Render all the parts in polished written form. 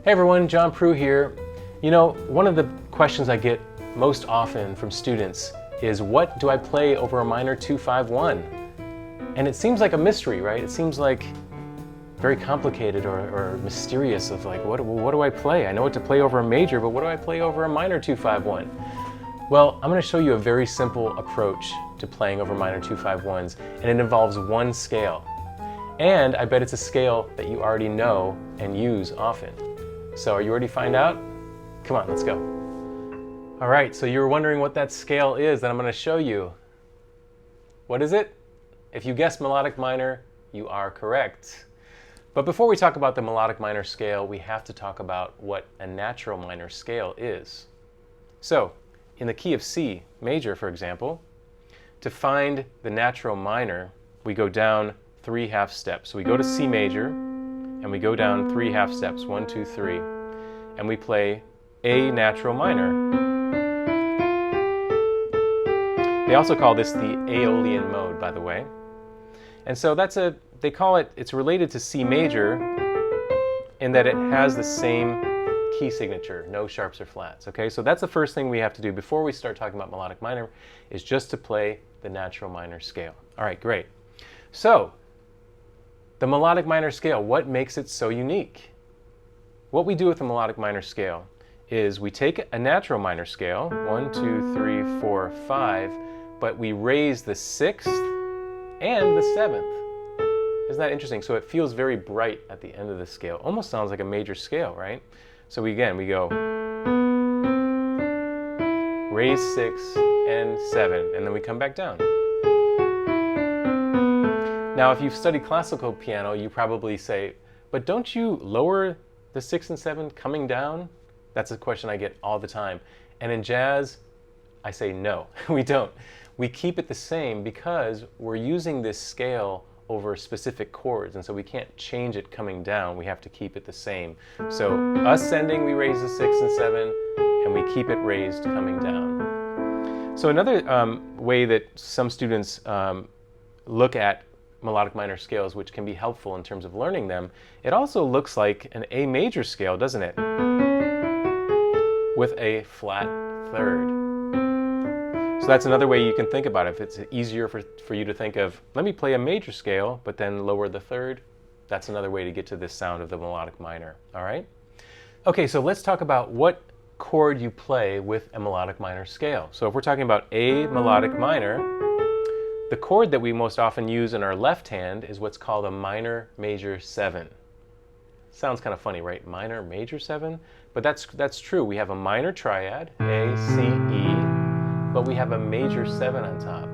Hey everyone, John Proulx here. You know, one of the questions I get most often from students is, what do I play over a minor 2-5-1? And it seems like a mystery, right? It seems like very complicated or mysterious of like, what do I play? I know what to play over a major, but what do I play over a minor 2-5-1? Well, I'm going to show you a very simple approach to playing over minor 2-5-1s, and it involves one scale. And I bet it's a scale that you already know and use often. So are you ready to find out? Come on, let's go. All right, so you're wondering what that scale is that I'm going to show you. What is it? If you guessed melodic minor, you are correct. But before we talk about the melodic minor scale, we have to talk about what a natural minor scale is. So, in the key of C major, for example, to find the natural minor, we go down 3 half steps. So we go to C major, and we go down 3 half steps, 1, 2, 3, and we play A natural minor. They also call this the Aeolian mode, by the way. And so they call it, it's related to C major in that it has the same key signature, no sharps or flats, okay? So that's the first thing we have to do before we start talking about melodic minor, is just to play the natural minor scale. All right, great. So, the melodic minor scale, what makes it so unique? What we do with the melodic minor scale is we take a natural minor scale, 1, 2, 3, 4, 5, but we raise the 6th and the 7th. Isn't that interesting? So it feels very bright at the end of the scale. Almost sounds like a major scale, right? So we go raise 6 and 7, and then we come back down. Now, if you've studied classical piano, you probably say, but don't you lower the 6 and 7 coming down? That's a question I get all the time. And in jazz, I say no, we don't. We keep it the same because we're using this scale over specific chords, and so we can't change it coming down. We have to keep it the same. So ascending, we raise the 6 and 7, and we keep it raised coming down. So another way that some students look at melodic minor scales, which can be helpful in terms of learning them, it also looks like an A major scale, doesn't it? With a flat third. So that's another way you can think about it. If it's easier for you to think of, let me play a major scale, but then lower the third, that's another way to get to this sound of the melodic minor, all right? Okay, so let's talk about what chord you play with a melodic minor scale. So if we're talking about A melodic minor, the chord that we most often use in our left hand is what's called a minor major 7. Sounds kind of funny, right? Minor major 7? But that's true. We have a minor triad, A, C, E, but we have a major 7 on top.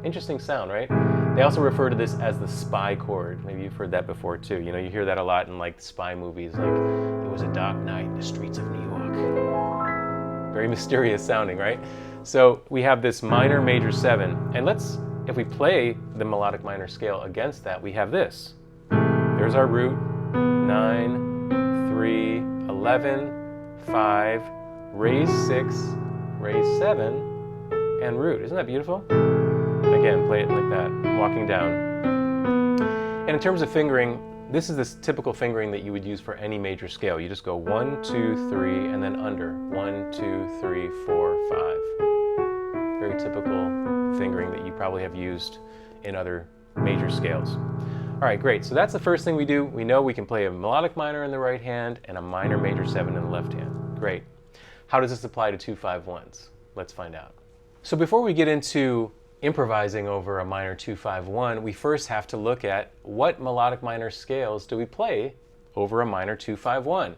Interesting sound, right? They also refer to this as the spy chord. Maybe you've heard that before too. You know, you hear that a lot in like spy movies, like it was a dark night in the streets of New York. Very mysterious sounding, right? So we have this minor major 7, and if we play the melodic minor scale against that, we have this. There's our root, 9, 3, 11, 5, raise 6, raise 7, and root. Isn't that beautiful? Again, play it like that, walking down. And in terms of fingering, this is this typical fingering that you would use for any major scale. You just go 1, 2, 3, and then under. 1, 2, 3, 4, 5. Very typical fingering that you probably have used in other major scales. All right, great. So that's the first thing we do. We know we can play a melodic minor in the right hand and a minor major 7 in the left hand. Great. How does this apply to 2-5-1s? Let's find out. So before we get into improvising over a minor 2-5-1, we first have to look at what melodic minor scales do we play over a minor 2-5-1.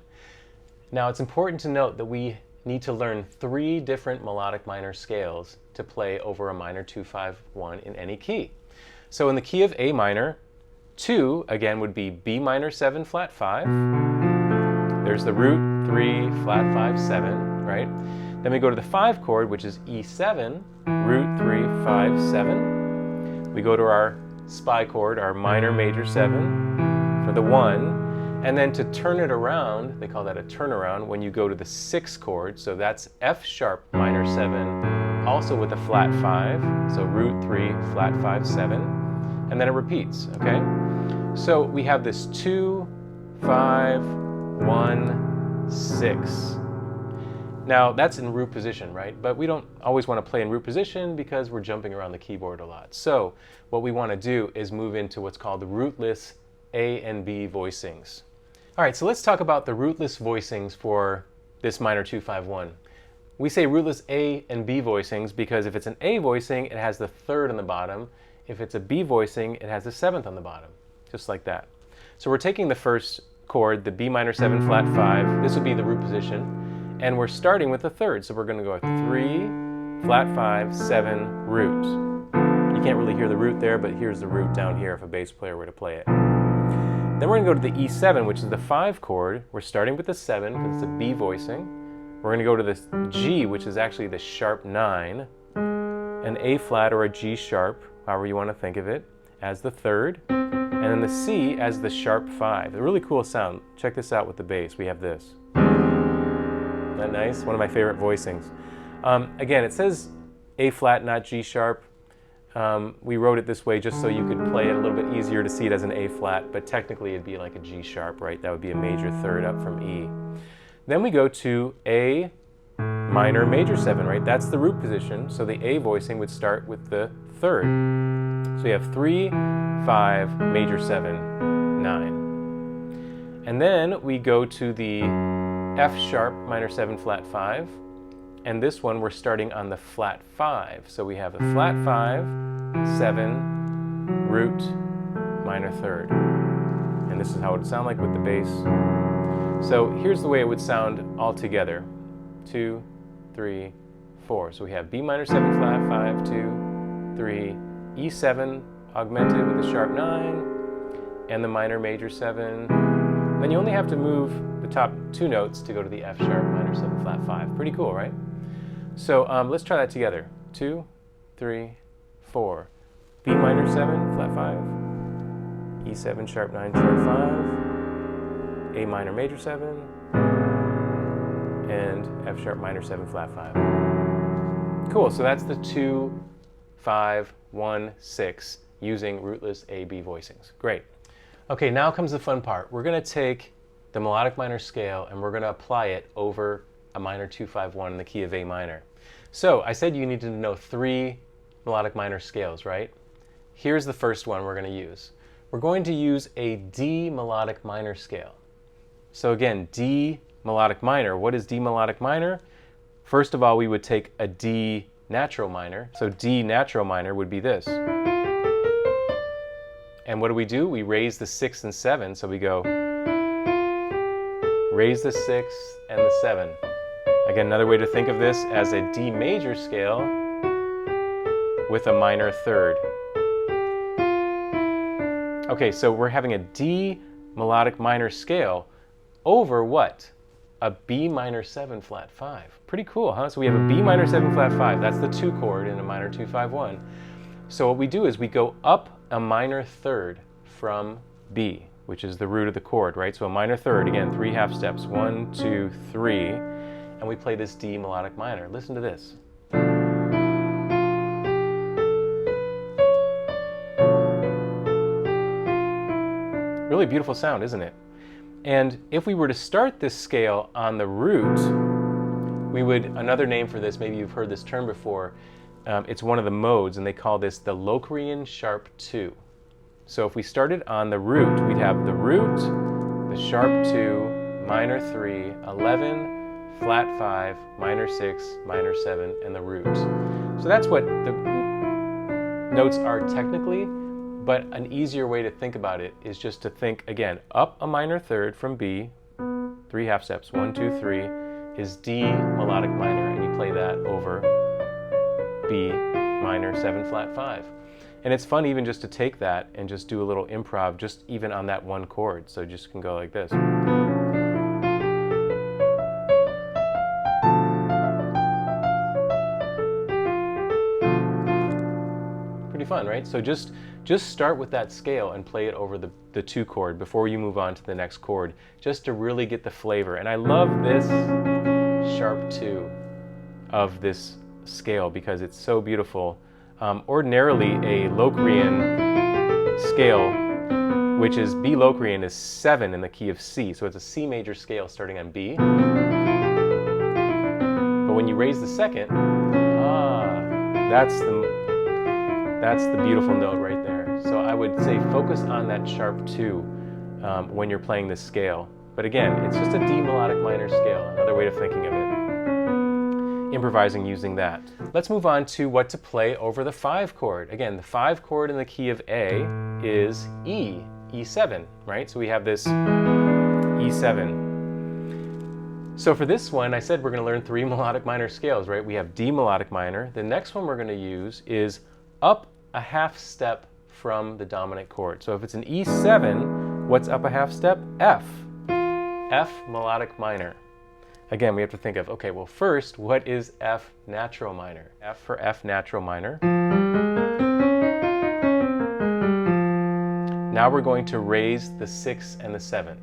Now, it's important to note that we need to learn 3 different melodic minor scales to play over a minor 2-5-1 in any key. So in the key of A minor, 2 again would be B minor 7 flat 5. There's the root 3 flat 5 7, right? Then we go to the 5 chord, which is E7, root 3 5 7. We go to our spy chord, our minor major 7 for the 1. And then to turn it around, they call that a turnaround, when you go to the 6 chord, so that's F sharp minor 7, also with a flat 5, so root 3 flat 5 7. and then it repeats, okay? So we have this 2, 5, 1, 6. Now that's in root position, right? But we don't always want to play in root position because we're jumping around the keyboard a lot. So what we want to do is move into what's called the rootless A and B voicings. All right, so let's talk about the rootless voicings for this minor 2-5-1. We say rootless A and B voicings because if it's an A voicing, it has the 3rd on the bottom. If it's a B voicing, it has the 7th on the bottom, just like that. So we're taking the first chord, the B minor 7 flat 5. This would be the root position. And we're starting with the 3rd. So we're going to go 3, flat 5, 7, root. You can't really hear the root there, but here's the root down here if a bass player were to play it. Then we're going to go to the E7, which is the 5 chord. We're starting with the 7 because it's a B voicing. We're going to go to the G, which is actually the sharp 9, an A flat or a G sharp, however you want to think of it, as the 3rd, and then the C as the sharp 5. A really cool sound. Check this out with the bass. We have this. Isn't that nice? One of my favorite voicings. Again, it says A flat, not G sharp. We wrote it this way just so you could play it a little bit easier to see it as an A flat, but technically it'd be like a G sharp, right? That would be a major 3rd up from E. Then we go to A minor major 7, right? That's the root position, so the A voicing would start with the 3rd. So we have 3, 5, major 7, 9. And then we go to the F sharp minor 7 flat 5. And this one we're starting on the flat 5. So we have a flat 5, 7, root, minor 3rd. And this is how it would sound like with the bass. So here's the way it would sound all together. 2, 3, 4. So we have B minor 7 flat 5, 2, 3, E7 augmented with the sharp 9, and the minor major 7. Then you only have to move the top 2 notes to go to the F sharp minor 7 flat 5. Pretty cool, right? So let's try that together. 2, 3, 4. B minor 7, flat 5. E7, sharp 9, sharp 5. A minor major 7. And F sharp minor 7, flat 5. Cool, so that's the 2, 5, 1, 6 using rootless A, B voicings. Great. Okay, now comes the fun part. We're going to take the melodic minor scale and we're going to apply it over a minor 2-5-1 in the key of A minor. So I said you needed to know 3 melodic minor scales, right? Here's the first one we're going to use. We're going to use a D melodic minor scale. So again, D melodic minor. What is D melodic minor? First of all, we would take a D natural minor. So D natural minor would be this. And what do? We raise the 6 and 7. So we go raise the 6 and the 7. Again, another way to think of this as a D major scale with a minor 3rd. Okay, so we're having a D melodic minor scale over what? A B minor 7 flat 5. Pretty cool, huh? So we have a B minor 7 flat 5. That's the 2 chord in a minor 2-5-1. So what we do is we go up a minor 3rd from B, which is the root of the chord, right? So a minor 3rd, again, 3 half steps. 1, 2, 3. And we play this D melodic minor. Listen to this. Really beautiful sound, isn't it? And if we were to start this scale on the root, we would, another name for this, maybe you've heard this term before, it's one of the modes, and they call this the Locrian sharp 2. So if we started on the root, we'd have the root, the sharp 2, minor 3, 11, flat 5, minor 6, minor 7, and the root. So that's what the notes are technically, but an easier way to think about it is just to think, again, up a minor 3rd from B, 3 half steps, 1, 2, 3, is D melodic minor, and you play that over B minor 7 flat 5. And it's fun even just to take that and just do a little improv just even on that one chord. So just can go like this. Pretty fun, right? So just start with that scale and play it over the 2 chord before you move on to the next chord, just to really get the flavor. And I love this sharp 2 of this scale because it's so beautiful. Ordinarily, a Locrian scale, which is B Locrian, is 7 in the key of C. So it's a C major scale starting on B. But when you raise the second, that's the beautiful note right there. So I would say focus on that sharp 2 when you're playing this scale. But again, it's just a D melodic minor scale, another way of thinking of it. Improvising using that. Let's move on to what to play over the 5 chord. Again, the 5 chord in the key of A is E, E7, right? So we have this E7. So for this one, I said we're going to learn 3 melodic minor scales, right? We have D melodic minor. The next one we're going to use is up a half step from the dominant chord. So if it's an E7, what's up a half step? F. F melodic minor. Again, we have to think of, okay, well first, what is F natural minor? F for F natural minor. Now we're going to raise the 6 and the 7.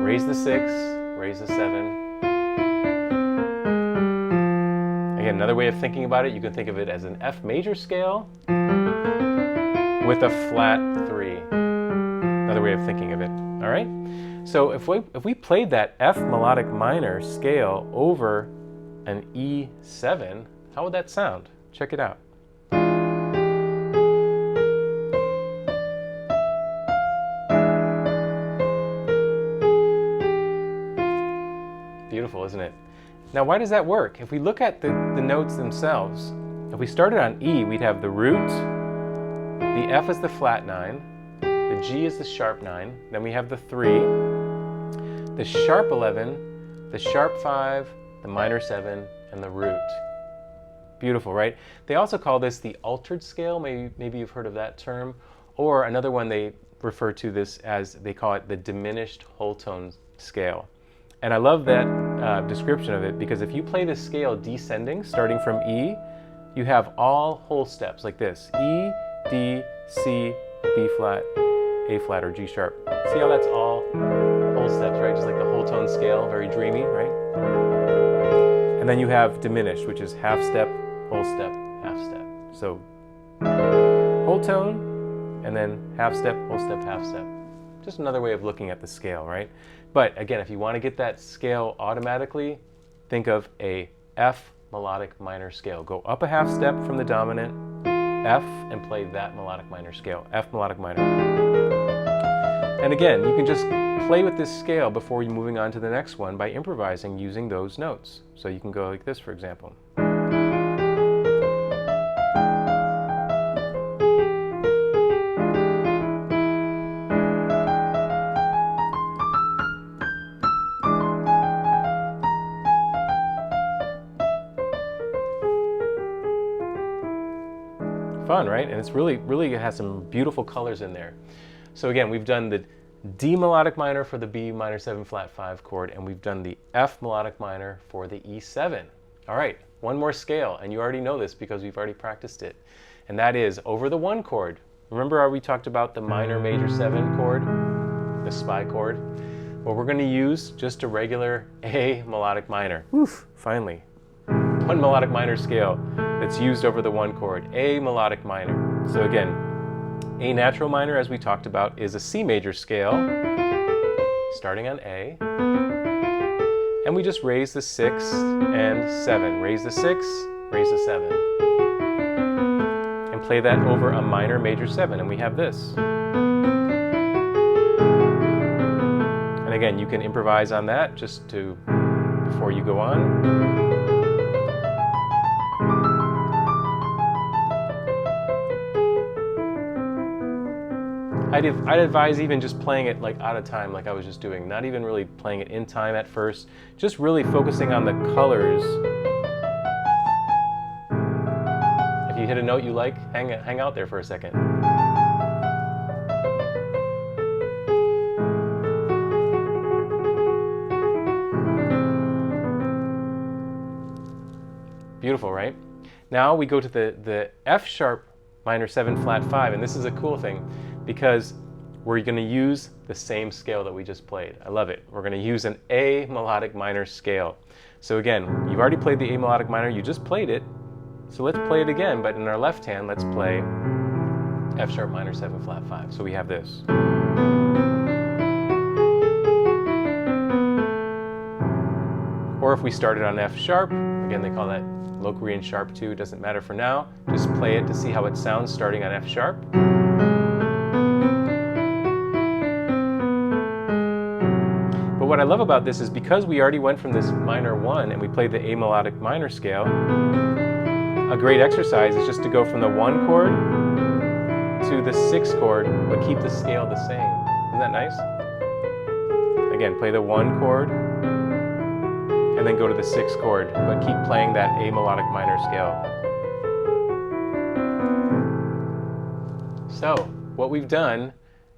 Raise the 6, raise the 7. Again, another way of thinking about it, you can think of it as an F major scale with a flat 3. Another way of thinking of it, all right? So if we played that F melodic minor scale over an E7, how would that sound? Check it out. Beautiful, isn't it? Now, why does that work? If we look at the notes themselves, if we started on E, we'd have the root, the F is the flat 9, the G is the sharp 9, then we have the 3, the sharp 11, the sharp 5, the minor 7, and the root. Beautiful, right? They also call this the altered scale. Maybe you've heard of that term. Or another one they refer to this as, they call it the diminished whole tone scale. And I love that description of it, because if you play this scale descending, starting from E, you have all whole steps like this. E, D, C, B flat, A flat, or G sharp. See how that's all whole steps, right? Just like the whole tone scale, very dreamy, right? And then you have diminished, which is half step, whole step, half step. So whole tone, and then half step, whole step, half step. Just another way of looking at the scale, right? But again, if you want to get that scale automatically, think of a F melodic minor scale. Go up a half step from the dominant, F, and play that melodic minor scale, F melodic minor. And again, you can just play with this scale before you're moving on to the next one by improvising using those notes. So you can go like this, for example. Fun, right? And it's really it has some beautiful colors in there. So again, we've done the D melodic minor for the B minor 7 flat 5 chord, and we've done the F melodic minor for the E7. All right, one more scale, and you already know this because we've already practiced it, and that is over the 1 chord. Remember how we talked about the minor major 7 chord, the SPI chord? Well, we're going to use just a regular A melodic minor. Oof, finally. 1 melodic minor scale that's used over the 1 chord, A melodic minor. So again, A natural minor, as we talked about, is a C major scale, starting on A. And we just raise the 6 and 7. Raise the 6, raise the 7. And play that over a minor major 7, and we have this. And again, you can improvise on that just to, before you go on. I'd advise even just playing it like out of time, like I was just doing, not even really playing it in time at first, just really focusing on the colors. If you hit a note you like, hang out there for a second. Beautiful, right? Now we go to the F sharp minor 7 flat 5, and this is a cool thing, because we're going to use the same scale that we just played. I love it. We're going to use an A melodic minor scale. So again, you've already played the A melodic minor, you just played it. So let's play it again, but in our left hand, let's play F sharp minor 7 flat 5. So we have this. Or if we started on F sharp, again they call that locally in sharp 2, doesn't matter for now. Just play it to see how it sounds starting on F sharp. But what I love about this is because we already went from this minor 1 and we played the A melodic minor scale, a great exercise is just to go from the 1 chord to the 6 chord, but keep the scale the same. Isn't that nice? Again, play the 1 chord and then go to the 6 chord, but keep playing that A melodic minor scale. So, what we've done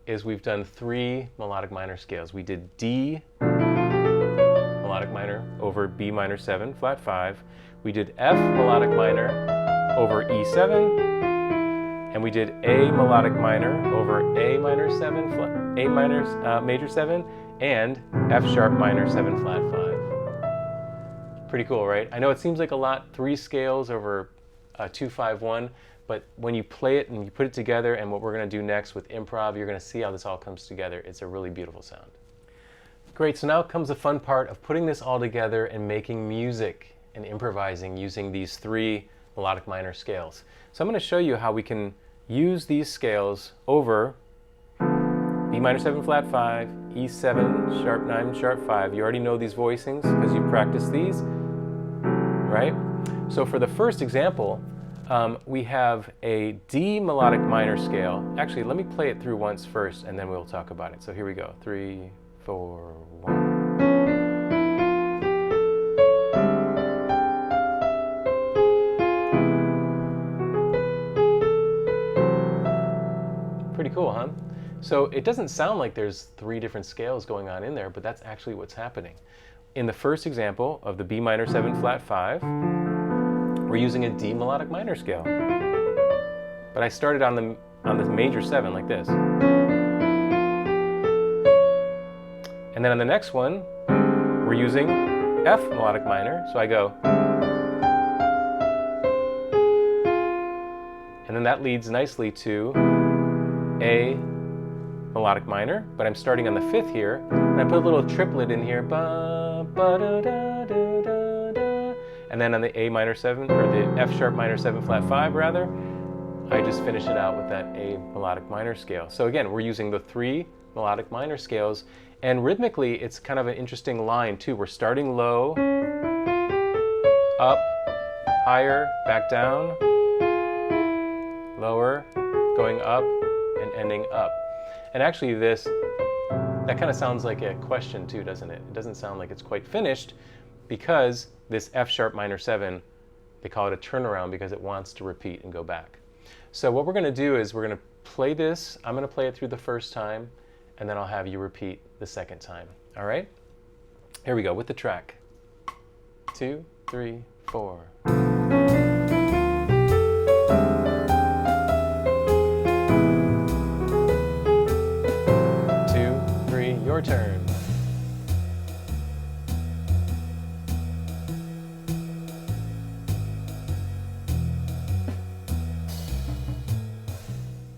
is we've done 3 melodic minor scales. We did D melodic minor over B minor 7 flat 5. We did F melodic minor over E7, and we did A melodic minor over A minor 7 A minor major 7, and F sharp minor 7 flat 5. Pretty cool, right? I know it seems like a lot, 3 scales over 2, 5, 1. But when you play it and you put it together, and what we're going to do next with improv, you're going to see how this all comes together. It's a really beautiful sound. Great, so now comes the fun part of putting this all together and making music and improvising using these 3 melodic minor scales. So I'm going to show you how we can use these scales over B minor 7 flat 5, E7, sharp 9, sharp 5. You already know these voicings because you practiced these, right? So for the first example, we have a D melodic minor scale. Actually, let me play it through once first, and then we'll talk about it. So here we go. 3, 4, 1. Pretty cool, huh? So it doesn't sound like there's 3 different scales going on in there, but that's actually what's happening. In the first example of the B minor 7 flat 5, we're using a D melodic minor scale. But I started on the major 7 like this. And then on the next one, we're using F melodic minor. So I go. And then that leads nicely to A melodic minor, but I'm starting on the 5th here, and I put a little triplet in here, ba, ba, da, da, da, da, da. And then on the A minor 7, or the F sharp minor 7 flat 5 rather, I just finish it out with that A melodic minor scale. So again, we're using the 3 melodic minor scales, and rhythmically it's kind of an interesting line too. We're starting low, up, higher, back down, lower, going up, and ending up. And actually that kind of sounds like a question too, doesn't it? It doesn't sound like it's quite finished because this F sharp minor 7, they call it a turnaround because it wants to repeat and go back. So what we're going to do is we're going to play this. I'm going to play it through the first time, and then I'll have you repeat the second time. All right? Here we go with the track. 2, 3, 4. Your turn.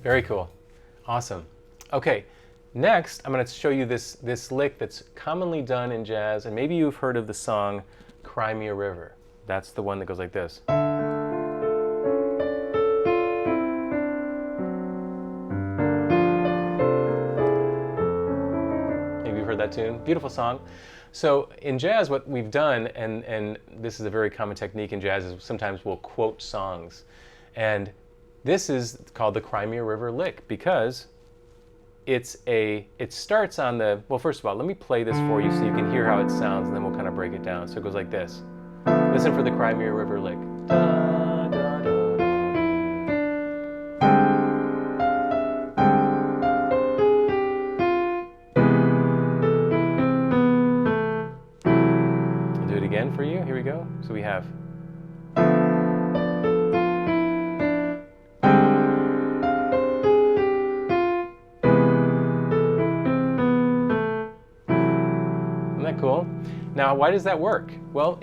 Very cool. Awesome. Okay, next I'm going to show you this lick that's commonly done in jazz, and maybe you've heard of the song Cry Me a River. That's the one that goes like this. That tune. Beautiful song. So in jazz, what we've done, and this is a very common technique in jazz, is sometimes we'll quote songs. And this is called the Cry Me a River lick because it starts on the, well, first of all, let me play this for you so you can hear how it sounds, and then we'll kind of break it down. So it goes like this. Listen for the Cry Me a River lick. Da, da, da. Again for you. Here we go. So we have. Isn't that cool? Now, why does that work? Well,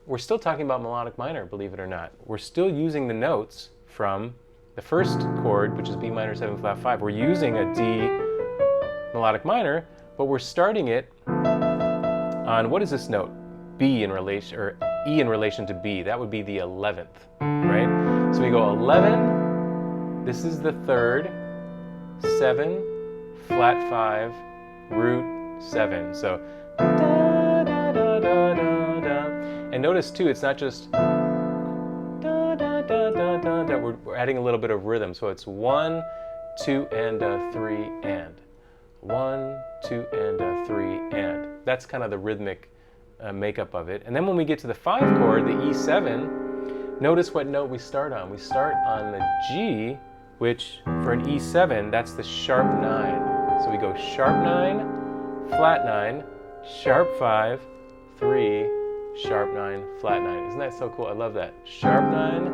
we're still talking about melodic minor, believe it or not. We're still using the notes from the first chord, which is B minor 7 flat 5, we're using a D melodic minor, but we're starting it on, what is this note? B in relation, or E in relation to B. That would be the 11th, right? So we go 11, this is the third, 7, flat 5, root 7. So da, da, da, da, da, da. And notice too, it's not just da, da, da, da, da, da. We're adding a little bit of rhythm. So it's 1, 2, and 3, and 1, 2, and 3, and. That's kind of the rhythmic makeup of it. And then when we get to the 5 chord, the E7, notice what note we start on. We start on the G, which for an E7, that's the sharp 9. So we go sharp 9, flat 9, sharp 5, 3, sharp 9, flat 9. Isn't that so cool? I love that. Sharp 9,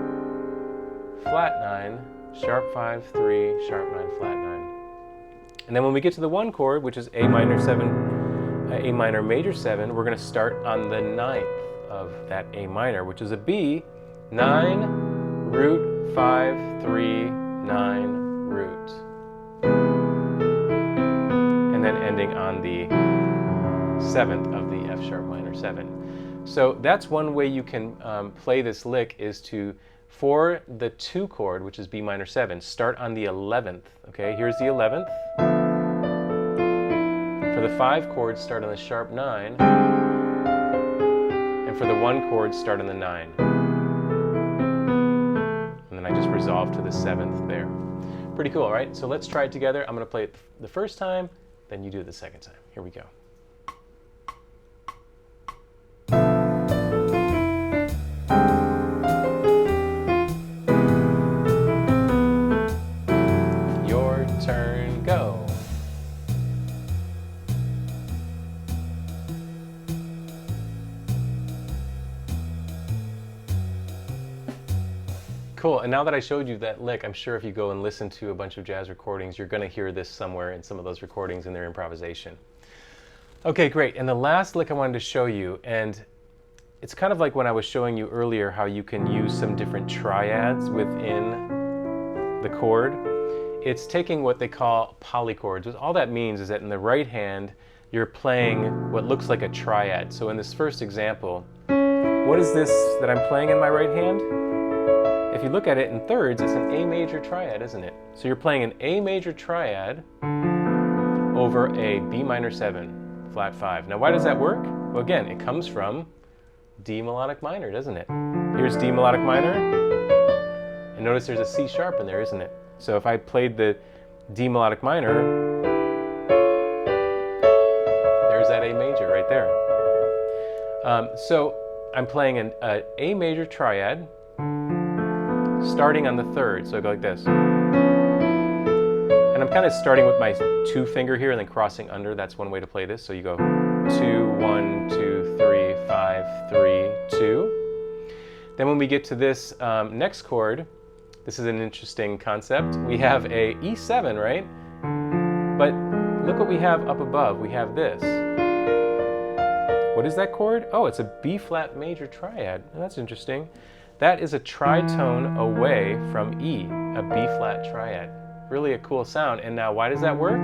flat 9, sharp 5, 3, sharp 9, flat 9. And then when we get to the 1 chord, which is A minor 7, A minor major 7, we're going to start on the 9th of that A minor, which is a B, 9, root, 5, 3, 9, root. And then ending on the 7th of the F sharp minor 7. So that's one way you can play this lick, is to, for the 2 chord, which is B minor 7, start on the 11th. Okay, here's the 11th. For the 5 chord, start on the sharp 9. And for the 1 chord, start on the 9. And then I just resolve to the 7th there. Pretty cool, right? So let's try it together. I'm going to play it the first time, then you do it the second time. Here we go. Your turn, go. Cool, and now that I showed you that lick, I'm sure if you go and listen to a bunch of jazz recordings, you're going to hear this somewhere in some of those recordings in their improvisation. Okay, great, and the last lick I wanted to show you, and it's kind of like when I was showing you earlier how you can use some different triads within the chord. It's taking what they call polychords. All that means is that in the right hand, you're playing what looks like a triad. So in this first example, what is this that I'm playing in my right hand? If you look at it in thirds, it's an A major triad, isn't it? So you're playing an A major triad over a B minor 7, flat 5. Now why does that work? Well, again, it comes from D melodic minor, doesn't it? Here's D melodic minor, and notice there's a C sharp in there, isn't it? So if I played the D melodic minor, there's that A major right there. So I'm playing an A major triad, starting on the third, so I go like this. And I'm kind of starting with my 2 finger here and then crossing under. That's one way to play this. So you go 2, 1, 2, 3, 5, 3, 2. Then when we get to this next chord, this is an interesting concept. We have a E7, right? But look what we have up above. We have this. What is that chord? Oh, it's a B flat major triad. That's interesting. That is a tritone away from E, a B flat triad. Really a cool sound. And now why does that work?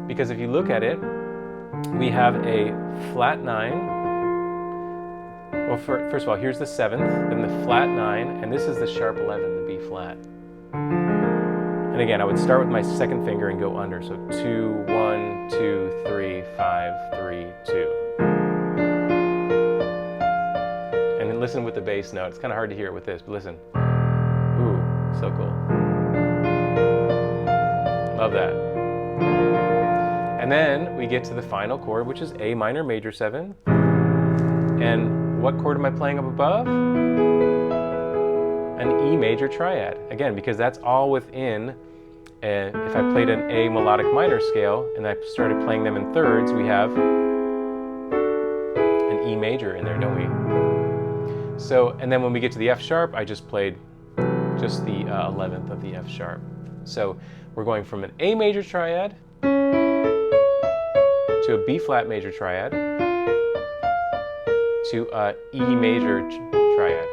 Because if you look at it, we have a flat 9. Well, first of all, here's the 7th, then the flat 9, and this is the sharp 11, the B flat. And again, I would start with my 2nd finger and go under. So 2, 1, 2, 3, 5, 3, 2. And then listen with the bass note. It's kind of hard to hear it with this, but listen. Ooh, so cool. Love that. And then we get to the final chord, which is A minor major 7. And what chord am I playing up above? An E major triad. Again, because that's all within, if I played an A melodic minor scale and I started playing them in thirds, we have an E major in there, don't we? So, and then when we get to the F sharp, I just played just the 11th of the F sharp. So we're going from an A major triad to a B flat major triad to a E major triad.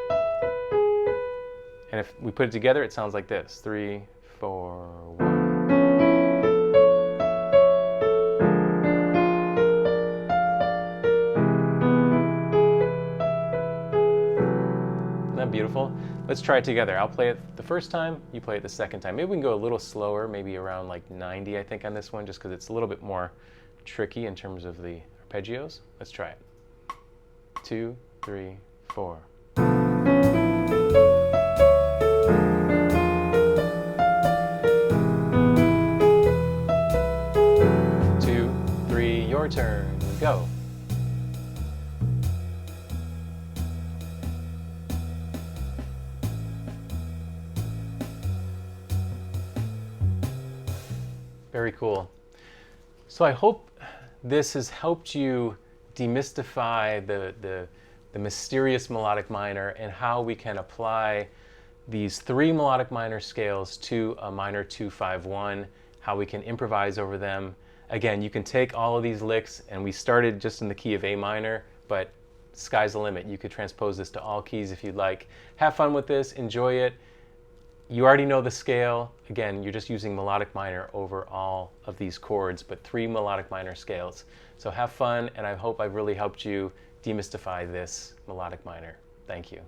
And And if we put it together, it sounds like this. 3, 4, 1. Isn't that beautiful? Let's try it together. I'll play it the first time, you play it the second time. Maybe we can go a little slower, maybe around like 90, I think, on this one, just because it's a little bit more tricky in terms of the arpeggios. Let's try it. 2, 3, 4. 2, 3, your turn. Go. Very cool. So I hope this has helped you demystify the mysterious melodic minor and how we can apply these 3 melodic minor scales to a minor 2-5-1, how we can improvise over them. Again, you can take all of these licks, and we started just in the key of A minor, but sky's the limit. You could transpose this to all keys if you'd like. Have fun with this, enjoy it. You already know the scale. Again, you're just using melodic minor over all of these chords, but 3 melodic minor scales. So have fun, and I hope I've really helped you demystify this melodic minor. Thank you.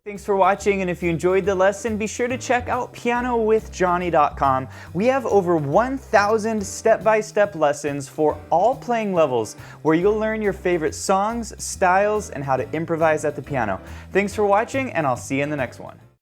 Thanks for watching, and if you enjoyed the lesson, be sure to check out pianowithjonny.com. We have over 1,000 step-by-step lessons for all playing levels, where you'll learn your favorite songs, styles, and how to improvise at the piano. Thanks for watching, and I'll see you in the next one.